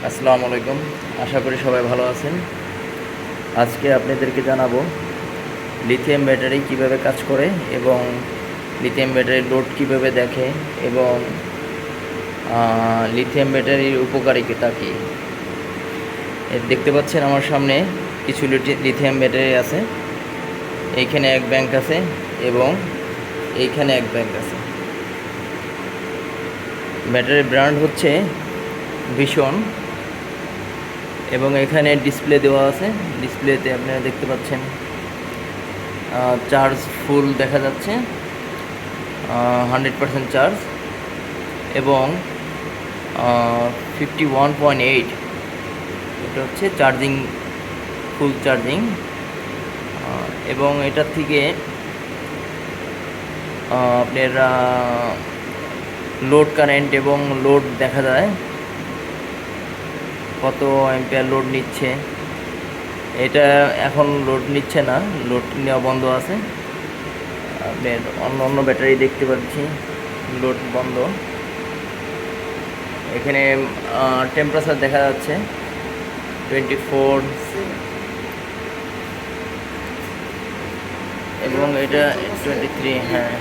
আসসালামু আলাইকুম। আশা করি সবাই ভালো আছেন। আজকে আপনাদেরকে জানাবো লিথিয়াম ব্যাটারি কিভাবে কাজ করে এবং লিথিয়াম ব্যাটারির লোড কিভাবে দেখে এবং লিথিয়াম ব্যাটারির উপকারিতা কী। দেখতে পাচ্ছেন আমার সামনে কিছু লিথিয়াম ব্যাটারি আছে। এইখানে এক ব্যাংক আছে এবং এইখানে এক ব্যাংক আছে। ব্যাটারির ব্র্যান্ড হচ্ছে ভিশন এবং এখানে ডিসপ্লে দেওয়া আছে। ডিসপ্লেতে আপনারা দেখতে পাচ্ছেন চার্জ ফুল দেখা যাচ্ছে, 100% চার্জ এবং 51.8 এটা হচ্ছে চার্জিং, ফুল চার্জিং। এবং এটার থেকে আপনার লোড কারেন্ট এবং লোড দেখা যায়, কত অ্যাম্পিয়ার লোড নিচ্ছে। এটা এখন লোড নিচ্ছে না, লোড নেওয়া বন্ধ আছে। আপনার অন্য ব্যাটারি দেখতে পাচ্ছি লোড বন্ধ। এখানে টেম্পারেচার দেখা যাচ্ছে 24 এবং এটা 23। হ্যাঁ,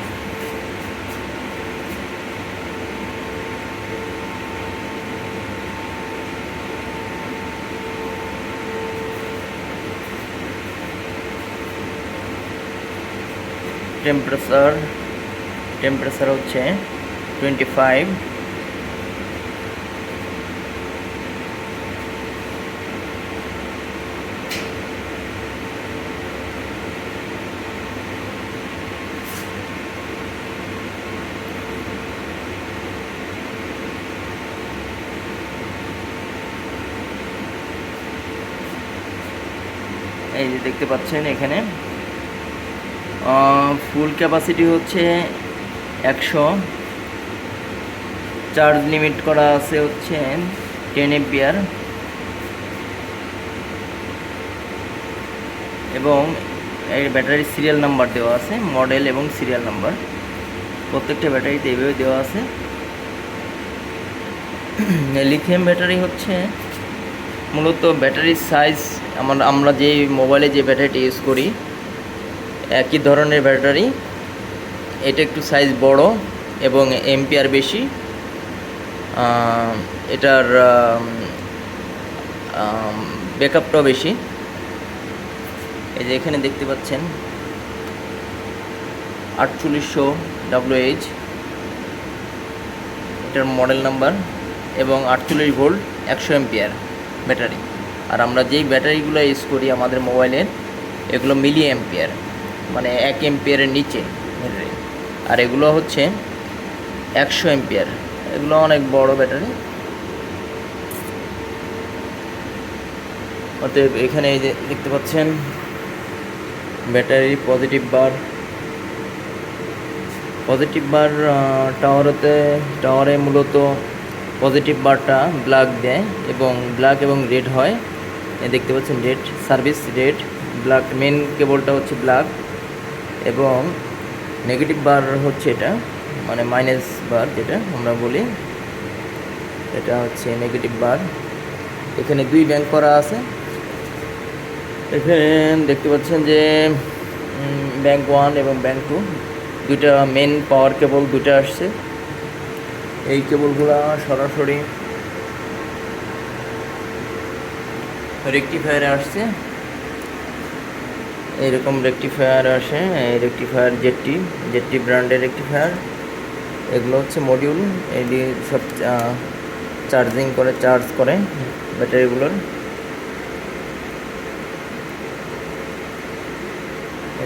টেম্পারেচার হচ্ছে 25। এই যে দেখতে পাচ্ছেন এখানে ফুল ক্যাপাসিটি হচ্ছে 100, চার্জ লিমিট করা আছে হচ্ছে 10 এম্পিয়ার এবং এই ব্যাটারির সিরিয়াল নাম্বার দেওয়া আছে, মডেল এবং সিরিয়াল নাম্বার প্রত্যেকটা ব্যাটারিতে এইভাবে দেওয়া আছে। লিথিয়াম ব্যাটারি হচ্ছে মূলত ব্যাটারির সাইজ, আমরা যে মোবাইলে যে ব্যাটারিটা ইউজ করি একই ধরনের ব্যাটারি, এটা একটু সাইজ বড় এবং এম্পিয়ার বেশি। এটার ব্যাকআপটাও বেশি। এই যে এখানে দেখতে পাচ্ছেন 4800 WH এটার মডেল নাম্বার এবং 48 ভোল্ট 100 এম্পিয়ার ব্যাটারি। আর আমরা যেই ব্যাটারিগুলো ইউজ করি আমাদের মোবাইলের, এগুলো মিলি এম্পিয়ার, মানে 1 এম্পিয়ারের নিচে ব্যাটারি। আর এগুলো হচ্ছে 100 এম্পিয়ার, এগুলো অনেক বড় ব্যাটারি। অতএব এখানে এই যে দেখতে পাচ্ছেন ব্যাটারি পজিটিভ বার টাওয়ারে মূলত পজিটিভ বারটা ব্ল্যাক দেয় এবং ব্ল্যাক এবং রেড হয়। দেখতে পাচ্ছেন red, service red, black main কেবলটা হচ্ছে ব্ল্যাক এবং নেগেটিভ বার হচ্ছে এটা, মানে মাইনাস বার যেটা আমরা বলি, এটা হচ্ছে নেগেটিভ বার। এখানে 2 ব্যাংক করা আছে। এখানে দেখতে পাচ্ছেন যে ব্যাংক 1 এবং ব্যাংক 2 দুইটা মেন পাওয়ার কেবল দুটো আসছে। এই কেবলগুলো সরাসরি রেকটিফায়ারে আসছে। এইরকম রেকটিফায়ার আসে, এই রেকটিফায়ার জেডটি ব্র্যান্ডের রেকটিফায়ার। এগুলো হচ্ছে মডিউল, এটি সব চার্জ করে ব্যাটারিগুলোর।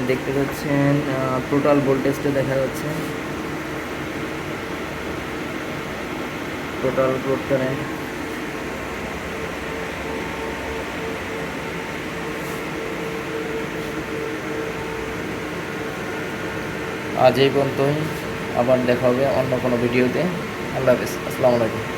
দেখতে পাচ্ছেন টোটাল ভোল্টেজটা দেখা যাচ্ছে, টোটাল লোড কারেন্ট। আজ এই পর্যন্তই, আবার দেখা হবে অন্য কোনো ভিডিওতে। আল্লাহ হাফেজ, আসসালামু আলাইকুম।